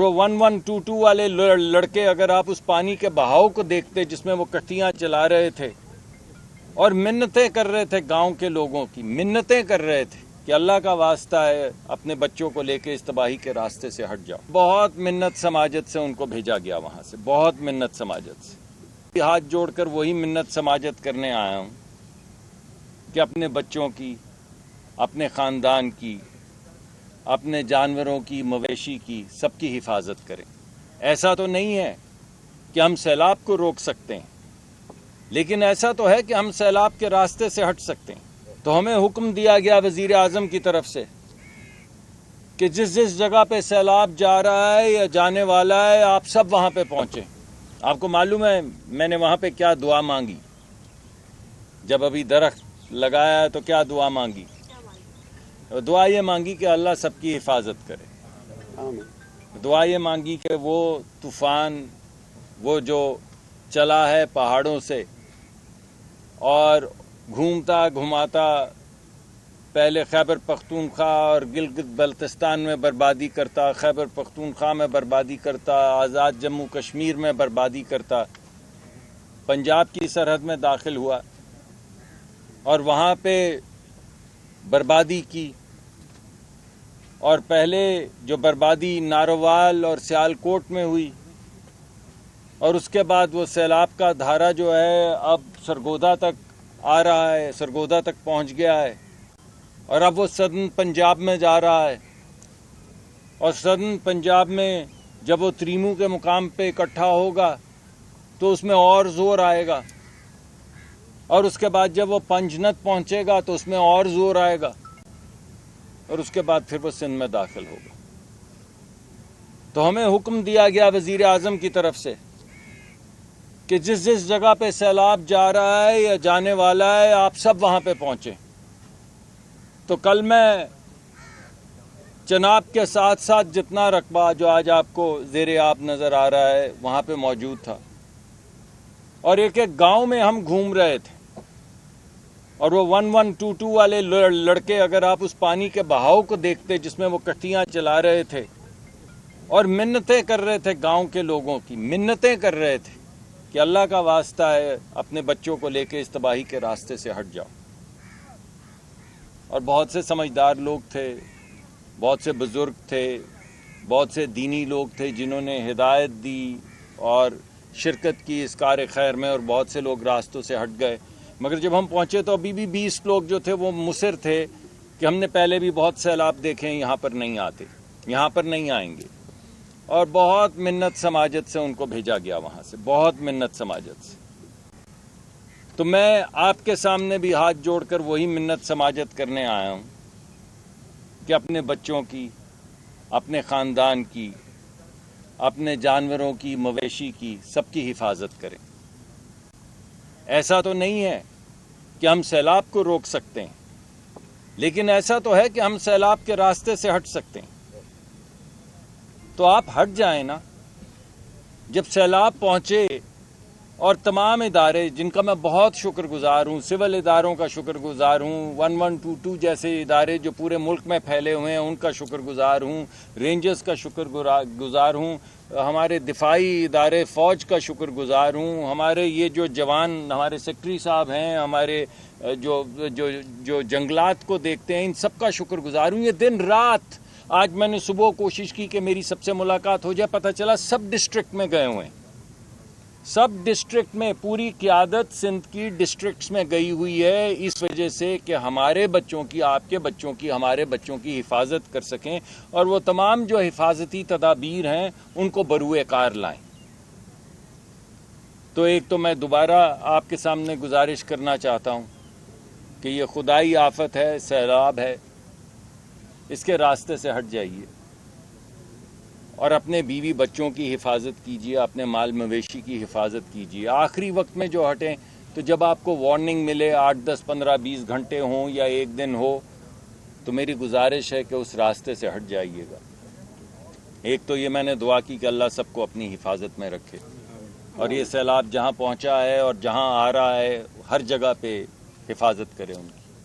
وہ 1122 والے لڑکے اگر آپ اس پانی کے بہاؤ کو دیکھتے جس میں وہ کشتیاں چلا رہے تھے اور منتیں کر رہے تھے، گاؤں کے لوگوں کی منتیں کر رہے تھے کہ اللہ کا واسطہ ہے اپنے بچوں کو لے کے اس تباہی کے راستے سے ہٹ جاؤ، بہت منت سماجت سے ان کو بھیجا گیا وہاں سے، بہت منت سماجت سے۔ ہاتھ جوڑ کر وہی منت سماجت کرنے آیا ہوں کہ اپنے بچوں کی، اپنے خاندان کی، اپنے جانوروں کی، مویشی کی، سب کی حفاظت کریں۔ ایسا تو نہیں ہے کہ ہم سیلاب کو روک سکتے ہیں، لیکن ایسا تو ہے کہ ہم سیلاب کے راستے سے ہٹ سکتے ہیں۔ تو ہمیں حکم دیا گیا وزیر اعظم کی طرف سے کہ جس جس جگہ پہ سیلاب جا رہا ہے یا جانے والا ہے آپ سب وہاں پہ پہنچیں۔ آپ کو معلوم ہے میں نے وہاں پہ کیا دعا مانگی؟ جب ابھی درخت لگایا تو کیا دعا مانگی؟ دعا یہ مانگی کہ اللہ سب کی حفاظت کرے۔ دعا یہ مانگی کہ وہ طوفان، وہ جو چلا ہے پہاڑوں سے اور گھومتا گھماتا پہلے خیبر پختونخوا اور گلگت بلتستان میں بربادی کرتا، خیبر پختونخوا میں بربادی کرتا، آزاد جموں کشمیر میں بربادی کرتا، پنجاب کی سرحد میں داخل ہوا اور وہاں پہ بربادی کی۔ اور پہلے جو بربادی نارووال اور سیالکوٹ میں ہوئی، اور اس کے بعد وہ سیلاب کا دھارا جو ہے اب سرگودا تک آ رہا ہے، سرگودا تک پہنچ گیا ہے، اور اب وہ سدرن پنجاب میں جا رہا ہے، اور سدرن پنجاب میں جب وہ تریمو کے مقام پہ اکٹھا ہوگا تو اس میں اور زور آئے گا، اور اس کے بعد جب وہ پنجنت پہنچے گا تو اس میں اور زور آئے گا، اور اس کے بعد پھر وہ سندھ میں داخل ہوگا۔ تو ہمیں حکم دیا گیا وزیر اعظم کی طرف سے کہ جس جس جگہ پہ سیلاب جا رہا ہے یا جانے والا ہے آپ سب وہاں پہ پہنچیں۔ تو کل میں چناب کے ساتھ ساتھ جتنا رقبہ جو آج آپ کو زیر آب نظر آ رہا ہے وہاں پہ موجود تھا، اور ایک ایک گاؤں میں ہم گھوم رہے تھے، اور وہ 1122 والے لڑکے اگر آپ اس پانی کے بہاؤ کو دیکھتے جس میں وہ کشتیاں چلا رہے تھے اور منتیں کر رہے تھے، گاؤں کے لوگوں کی منتیں کر رہے تھے کہ اللہ کا واسطہ ہے اپنے بچوں کو لے کے اس تباہی کے راستے سے ہٹ جاؤ۔ اور بہت سے سمجھدار لوگ تھے، بہت سے بزرگ تھے، بہت سے دینی لوگ تھے جنہوں نے ہدایت دی اور شرکت کی اس کار خیر میں، اور بہت سے لوگ راستوں سے ہٹ گئے۔ مگر جب ہم پہنچے تو ابھی بھی 20 لوگ جو تھے وہ مصر تھے کہ ہم نے پہلے بھی بہت سیلاب دیکھے ہیں، یہاں پر نہیں آتے، یہاں پر نہیں آئیں گے، اور بہت منت سماجت سے ان کو بھیجا گیا وہاں سے، بہت منت سماجت سے۔ تو میں آپ کے سامنے بھی ہاتھ جوڑ کر وہی منت سماجت کرنے آیا ہوں کہ اپنے بچوں کی، اپنے خاندان کی، اپنے جانوروں کی، مویشی کی، سب کی حفاظت کریں۔ ایسا تو نہیں ہے کہ ہم سیلاب کو روک سکتے ہیں، لیکن ایسا تو ہے کہ ہم سیلاب کے راستے سے ہٹ سکتے ہیں۔ تو آپ ہٹ جائیں نا۔ جب سیلاب پہنچے اور تمام ادارے جن کا میں بہت شکر گزار ہوں، سول اداروں کا شکر گزار ہوں، 1122 جیسے ادارے جو پورے ملک میں پھیلے ہوئے ہیں ان کا شکر گزار ہوں، رینجرز کا شکر گزار ہوں، ہمارے دفاعی ادارے فوج کا شکر گزار ہوں، ہمارے یہ جو جوان ہمارے سیکٹری صاحب ہیں، ہمارے جو جنگلات کو دیکھتے ہیں، ان سب کا شکر گزار ہوں۔ یہ دن رات، آج میں نے صبح کوشش کی کہ میری سب سے ملاقات ہو جائے، پتہ چلا سب ڈسٹرکٹ میں گئے ہوئے ہیں، سب ڈسٹرکٹ میں پوری قیادت سندھ کی ڈسٹرکٹس میں گئی ہوئی ہے، اس وجہ سے کہ ہمارے بچوں کی، آپ کے بچوں کی، ہمارے بچوں کی حفاظت کر سکیں، اور وہ تمام جو حفاظتی تدابیر ہیں ان کو بروئے کار لائیں۔ تو ایک تو میں دوبارہ آپ کے سامنے گزارش کرنا چاہتا ہوں کہ یہ خدائی آفت ہے، سیلاب ہے، اس کے راستے سے ہٹ جائیے اور اپنے بیوی بچوں کی حفاظت کیجیے، اپنے مال مویشی کی حفاظت کیجیے۔ آخری وقت میں جو ہٹیں تو جب آپ کو وارننگ ملے، 8 10 15 20 گھنٹے ہوں یا ایک دن ہو، تو میری گزارش ہے کہ اس راستے سے ہٹ جائیے گا۔ ایک تو یہ میں نے دعا کی کہ اللہ سب کو اپنی حفاظت میں رکھے، اور یہ سیلاب جہاں پہنچا ہے اور جہاں آ رہا ہے ہر جگہ پہ حفاظت کرے ان کی۔